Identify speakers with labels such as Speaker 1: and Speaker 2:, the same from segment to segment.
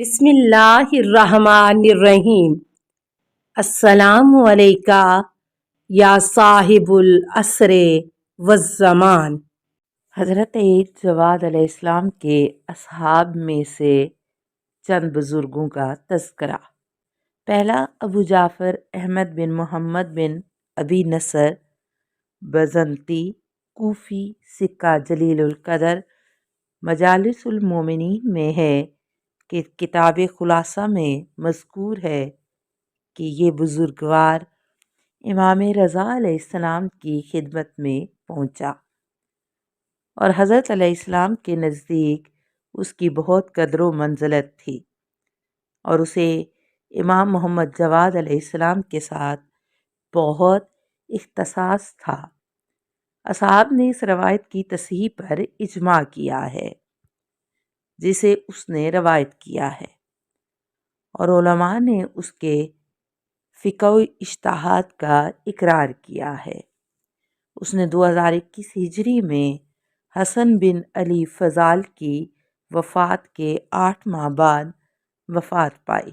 Speaker 1: بسم اللہ الرحمن الرحیم۔ السلام علیکہ یا صاحب العصر والزمان۔ حضرت جواد علیہ السلام کے اصحاب میں سے چند بزرگوں کا تذکرہ۔ پہلا، ابو جعفر احمد بن محمد بن ابی نصر بزنطی، کوفی، سکہ جلیل القدر۔ مجالس المومنین میں ہے کہ کتاب خلاصہ میں مذکور ہے کہ یہ بزرگوار امام رضا علیہ السلام کی خدمت میں پہنچا اور حضرت علیہ السلام کے نزدیک اس کی بہت قدر و منزلت تھی اور اسے امام محمد جواد علیہ السلام کے ساتھ بہت اختصاص تھا۔ اصحاب نے اس روایت کی تصحیح پر اجماع کیا ہے جسے اس نے روایت کیا ہے، اور علماء نے اس کے فقہ و اجتہاد کا اقرار کیا ہے۔ اس نے 2021 ہجری میں حسن بن علی فضال کی وفات کے 8 ماہ بعد وفات پائی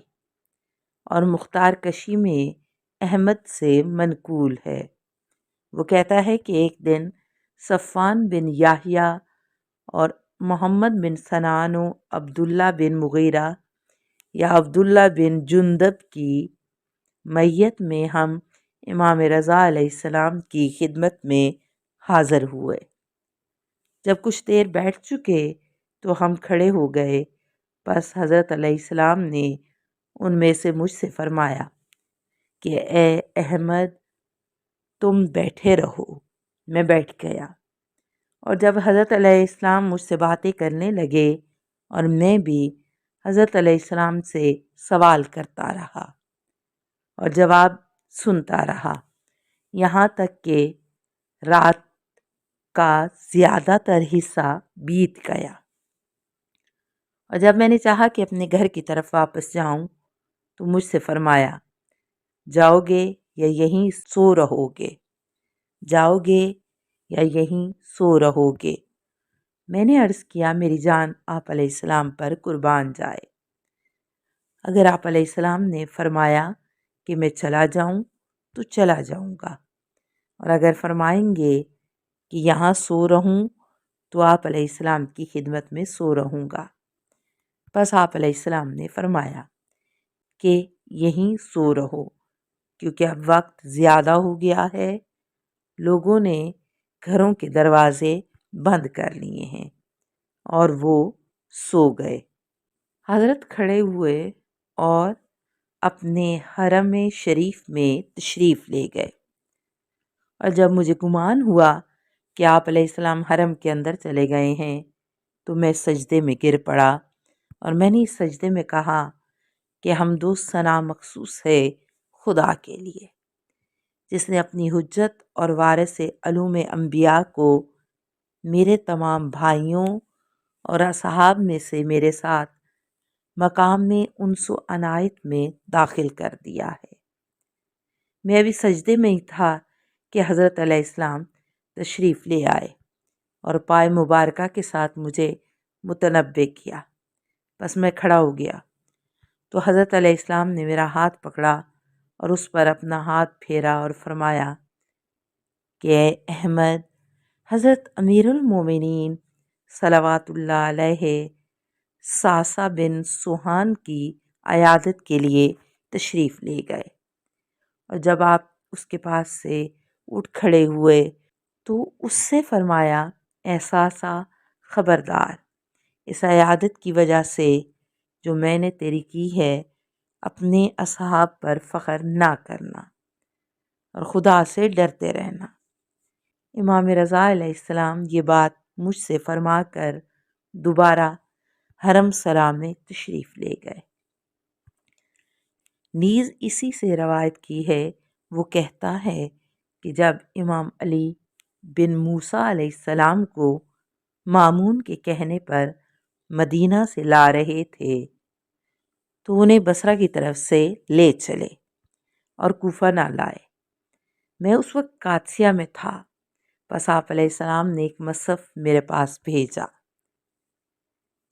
Speaker 1: اور مختار کشی میں احمد سے منقول ہے۔ وہ کہتا ہے کہ ایک دن صفوان بن یحییٰ اور محمد بن سنان و عبداللہ بن مغیرہ یا عبداللہ بن جندب کی میت میں ہم امام رضا علیہ السلام کی خدمت میں حاضر ہوئے۔ جب کچھ دیر بیٹھ چکے تو ہم کھڑے ہو گئے، پس حضرت علیہ السلام نے ان میں سے مجھ سے فرمایا کہ اے احمد، تم بیٹھے رہو۔ میں بیٹھ گیا، اور جب حضرت علیہ السلام مجھ سے باتیں کرنے لگے اور میں بھی حضرت علیہ السلام سے سوال کرتا رہا اور جواب سنتا رہا، یہاں تک کہ رات کا زیادہ تر حصہ بیت گیا، اور جب میں نے چاہا کہ اپنے گھر کی طرف واپس جاؤں تو مجھ سے فرمایا، جاؤ گے یا یہیں سو رہو گے؟ جاؤ گے یا یہیں سو رہو گے؟ میں نے عرض کیا، میری جان آپ علیہ السلام پر قربان جائے، اگر آپ علیہ السلام نے فرمایا کہ میں چلا جاؤں تو چلا جاؤں گا، اور اگر فرمائیں گے کہ یہاں سو رہوں تو آپ علیہ السلام کی خدمت میں سو رہوں گا۔ پس آپ علیہ السلام نے فرمایا کہ یہیں سو رہو، کیونکہ اب وقت زیادہ ہو گیا ہے، لوگوں نے گھروں کے دروازے بند کر لیے ہیں اور وہ سو گئے۔ حضرت کھڑے ہوئے اور اپنے حرم شریف میں تشریف لے گئے، اور جب مجھے گمان ہوا کہ آپ علیہ السلام حرم کے اندر چلے گئے ہیں تو میں سجدے میں گر پڑا، اور میں نے اس سجدے میں کہا کہ حمد و ثنا مخصوص ہے خدا کے لیے، جس نے اپنی حجت اور وارث علوم انبیاء کو میرے تمام بھائیوں اور اصحاب میں سے میرے ساتھ مقام انس و عنایت میں داخل کر دیا ہے۔ میں ابھی سجدے میں ہی تھا کہ حضرت علیہ السلام تشریف لے آئے اور پائے مبارکہ کے ساتھ مجھے متنبہ کیا، پس میں کھڑا ہو گیا تو حضرت علیہ السلام نے میرا ہاتھ پکڑا اور اس پر اپنا ہاتھ پھیرا اور فرمایا کہ اے احمد، حضرت امیر المومنین صلوات اللہ علیہ ساسا بن سوہان کی عیادت کے لیے تشریف لے گئے، اور جب آپ اس کے پاس سے اٹھ کھڑے ہوئے تو اس سے فرمایا، اے ساسا، خبردار، اس عیادت کی وجہ سے جو میں نے تیری کی ہے اپنے اصحاب پر فخر نہ کرنا اور خدا سے ڈرتے رہنا۔ امام رضا علیہ السلام یہ بات مجھ سے فرما کر دوبارہ حرم سرا میں تشریف لے گئے۔ نیز اسی سے روایت کی ہے، وہ کہتا ہے کہ جب امام علی بن موسیٰ علیہ السلام کو مامون کے کہنے پر مدینہ سے لا رہے تھے تو انہیں بصرہ کی طرف سے لے چلے اور کوفہ نہ لائے۔ میں اس وقت قادسیہ میں تھا، پس آپ علیہ السلام نے ایک مصحف میرے پاس بھیجا۔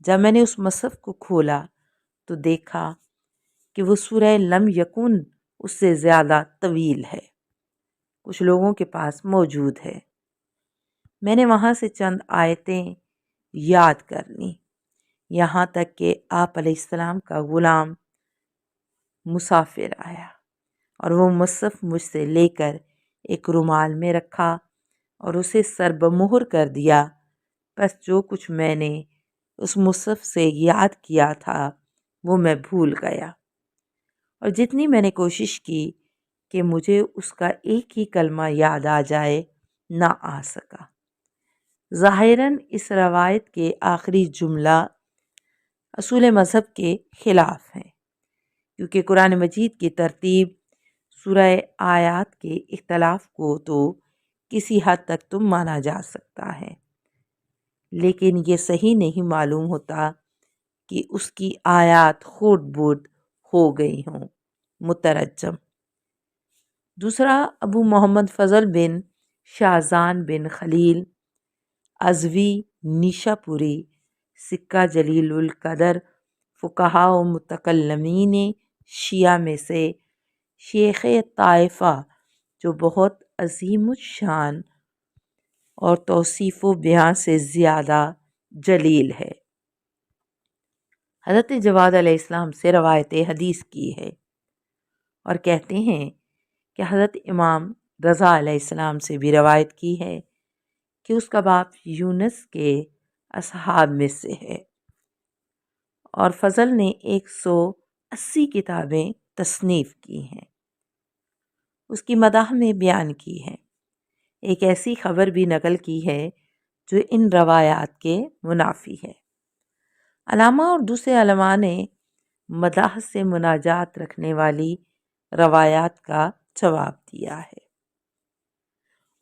Speaker 1: جب میں نے اس مصحف کو کھولا تو دیکھا کہ وہ سورہ لم یکن اس سے زیادہ طویل ہے، کچھ لوگوں کے پاس موجود ہے۔ میں نے وہاں سے چند آیتیں یاد کر لیں، یہاں تک کہ آپ علیہ السلام کا غلام مسافر آیا اور وہ مصحف مجھ سے لے کر ایک رومال میں رکھا اور اسے سر بمہر کر دیا۔ بس جو کچھ میں نے اس مصحف سے یاد کیا تھا وہ میں بھول گیا، اور جتنی میں نے کوشش کی کہ مجھے اس کا ایک ہی کلمہ یاد آ جائے، نہ آ سکا۔ ظاہراً اس روایت کے آخری جملہ اصول مذہب کے خلاف ہیں، کیونکہ قرآن مجید کی ترتیب سورہ آیات کے اختلاف کو تو کسی حد تک تو مانا جا سکتا ہے، لیکن یہ صحیح نہیں معلوم ہوتا کہ اس کی آیات خورد برد ہو گئی ہوں۔ مترجم۔ دوسرا، ابو محمد فضل بن شاذان بن خلیل ازوی نیشا پوری، سکہ جلیل القدر فقہاء و متکلمین شیعہ میں سے شیخ طائفہ، جو بہت عظیم الشان اور توصیف و بیان سے زیادہ جلیل ہے۔ حضرت جواد علیہ السلام سے روایت حدیث کی ہے اور کہتے ہیں کہ حضرت امام رضا علیہ السلام سے بھی روایت کی ہے کہ اس کا باپ یونس کے اصحاب میں سے ہے، اور فضل نے 180 کتابیں تصنیف کی ہیں، اس کی مدح میں بیان کی ہے۔ ایک ایسی خبر بھی نقل کی ہے جو ان روایات کے منافی ہے۔ علامہ اور دوسرے علماء نے مدح سے مناجات رکھنے والی روایات کا جواب دیا ہے،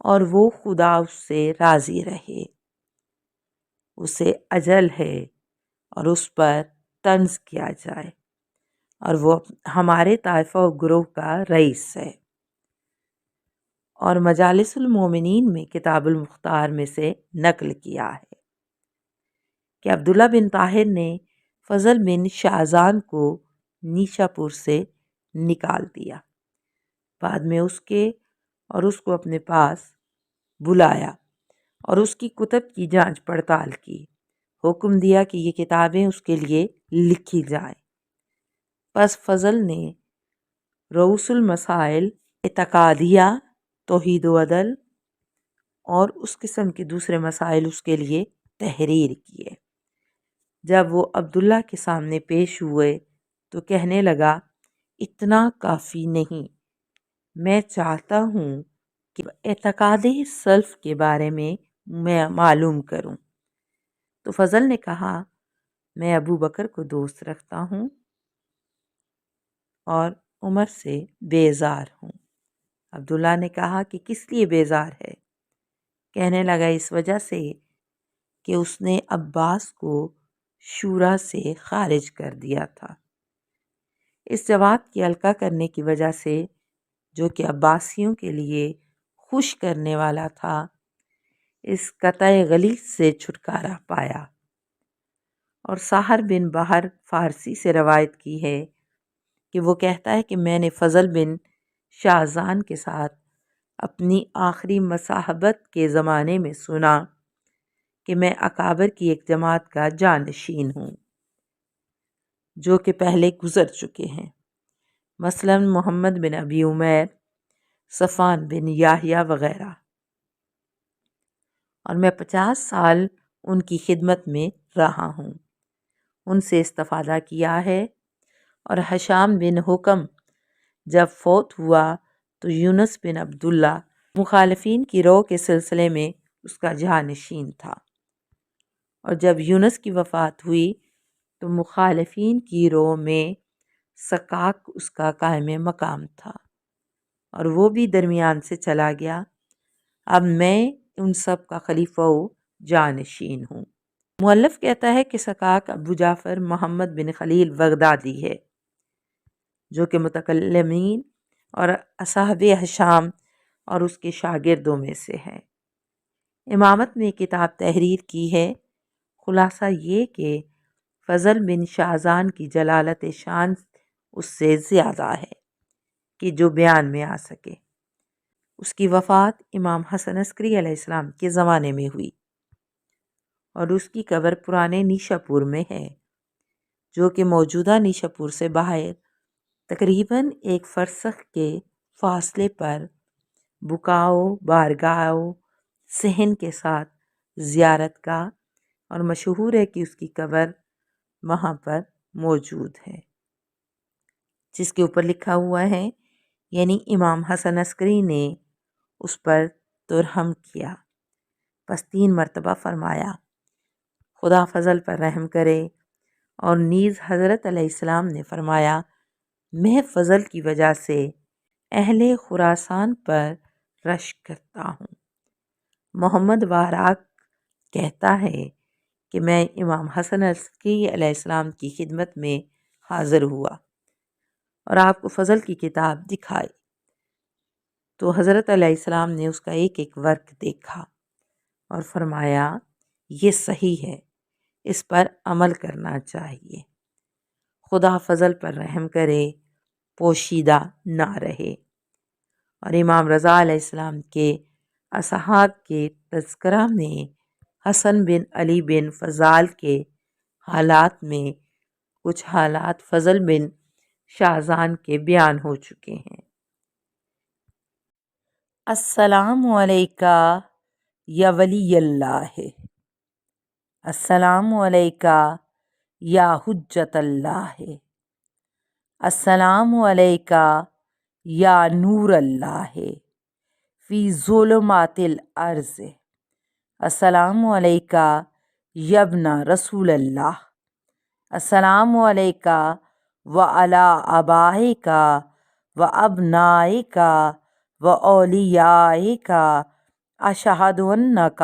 Speaker 1: اور وہ خدا اس سے راضی رہے، اسے اجل ہے اور اس پر طنز کیا جائے، اور وہ ہمارے طائفہ و گروہ کا رئیس ہے۔ اور مجالس المومنین میں کتاب المختار میں سے نقل کیا ہے کہ عبداللہ بن طاہر نے فضل بن شاذان کو نیشا پور سے نکال دیا، بعد میں اس کو اپنے پاس بلایا اور اس کی کتب کی جانچ پڑتال کی، حکم دیا کہ یہ کتابیں اس کے لیے لکھی جائیں۔ پس فضل نے رؤوس المسائل، اعتقادیہ، توحید و عدل اور اس قسم کے دوسرے مسائل اس کے لیے تحریر کیے۔ جب وہ عبداللہ کے سامنے پیش ہوئے تو کہنے لگا، اتنا کافی نہیں، میں چاہتا ہوں کہ اعتقاد سلف کے بارے میں معلوم کروں۔ تو فضل نے کہا، میں ابو بکر کو دوست رکھتا ہوں اور عمر سے بیزار ہوں۔ عبداللہ نے کہا کہ کس لیے بیزار ہے؟ کہنے لگا، اس وجہ سے کہ اس نے عباس کو شورا سے خارج کر دیا تھا۔ اس جواب کی القاء کرنے کی وجہ سے، جو کہ عباسیوں کے لیے خوش کرنے والا تھا، اس قطع غلیظ سے چھٹکارا پایا۔ اور ساہر بن بحر فارسی سے روایت کی ہے کہ وہ کہتا ہے کہ میں نے فضل بن شاذان کے ساتھ اپنی آخری مصاحبت کے زمانے میں سنا کہ میں اکابر کی ایک جماعت کا جانشین ہوں جو کہ پہلے گزر چکے ہیں، مثلا محمد بن ابی عمیر، صفوان بن یحییٰ وغیرہ، اور میں 50 سال ان کی خدمت میں رہا ہوں، ان سے استفادہ کیا ہے۔ اور ہشام بن حکم جب فوت ہوا تو یونس بن عبداللہ مخالفین کی رو کے سلسلے میں اس کا جانشین تھا، اور جب یونس کی وفات ہوئی تو مخالفین کی رو میں سکاک اس کا قائم مقام تھا، اور وہ بھی درمیان سے چلا گیا۔ اب میں ان سب کا خلیفہ و جانشین ہوں۔ مؤلف کہتا ہے کہ سکاک ابو جعفر محمد بن خلیل بغدادی ہے، جو کہ متکلمین اور اصحاب ہشام اور اس کے شاگردوں میں سے ہے۔ امامت میں کتاب تحریر کی ہے۔ خلاصہ یہ کہ
Speaker 2: فضل بن شاہزان کی جلالت شان اس سے زیادہ ہے کہ جو بیان میں آ سکے۔ اس کی وفات امام حسن عسکری علیہ السلام کے زمانے میں ہوئی اور اس کی قبر پرانے نیشاپور میں ہے، جو کہ موجودہ نیشاپور سے باہر تقریباً 1 فرسخ کے فاصلے پر بکاؤ بارگاہ صحن کے ساتھ زیارت گاہ اور مشہور ہے کہ اس کی قبر وہاں پر موجود ہے، جس کے اوپر لکھا ہوا ہے، یعنی امام حسن عسکری نے اس پر ترحم کیا، پس 3 مرتبہ فرمایا خدا فضل پر رحم کرے، اور نیز حضرت علیہ السلام نے فرمایا میں فضل کی وجہ سے اہل خراسان پر رشک کرتا ہوں۔ محمد واراق کہتا ہے کہ میں امام حسن عسکری علیہ السلام کی خدمت میں حاضر ہوا اور آپ کو فضل کی کتاب دکھائی تو حضرت علیہ السلام نے اس کا ایک ایک ورق دیکھا اور فرمایا یہ صحیح ہے، اس پر عمل کرنا چاہیے، خدا فضل پر رحم کرے، پوشیدہ نہ رہے۔ اور امام رضا علیہ السلام کے اصحاب کے تذکرہ میں حسن بن علی بن فضال کے حالات میں کچھ حالات فضل بن شاہزان کے بیان ہو چکے ہیں۔ السلام علیکہ یا ولی اللہ، السلام علیکہ یا حجت اللہ، السلام علیکہ یا نور اللہ فی ظلمات الارض، السلام علیکہ یا ابن رسول اللہ، السلام علیکہ وعلی آبائک و ابنائک و اولیائک، اشہد انک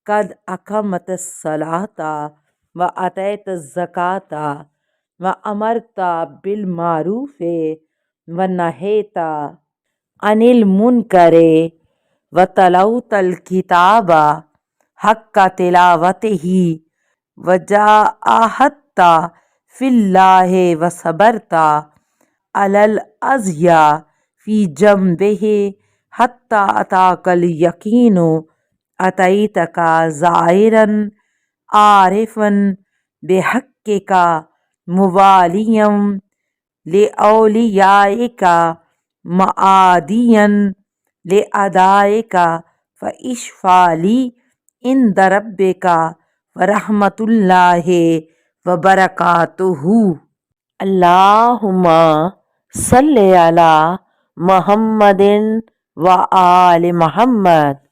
Speaker 2: قد اقمت الصلاۃ و آتیت الزکاۃ و امرت بالمعروف و نہیت عن المنکر و تلوت الکتاب حق تلاوتہ و جاہدت فی اللہ و صبرت علی الاذی فی جنبہ حتی اتاک الیقین، اتیتک زائرا عارفا بحقک موالیا لاولیائک معادیا لاعدائک، فاشفع لی عند ربک ورحمۃ اللہ وبرکاتہ۔ اللہم صلی علی محمد و آل محمد۔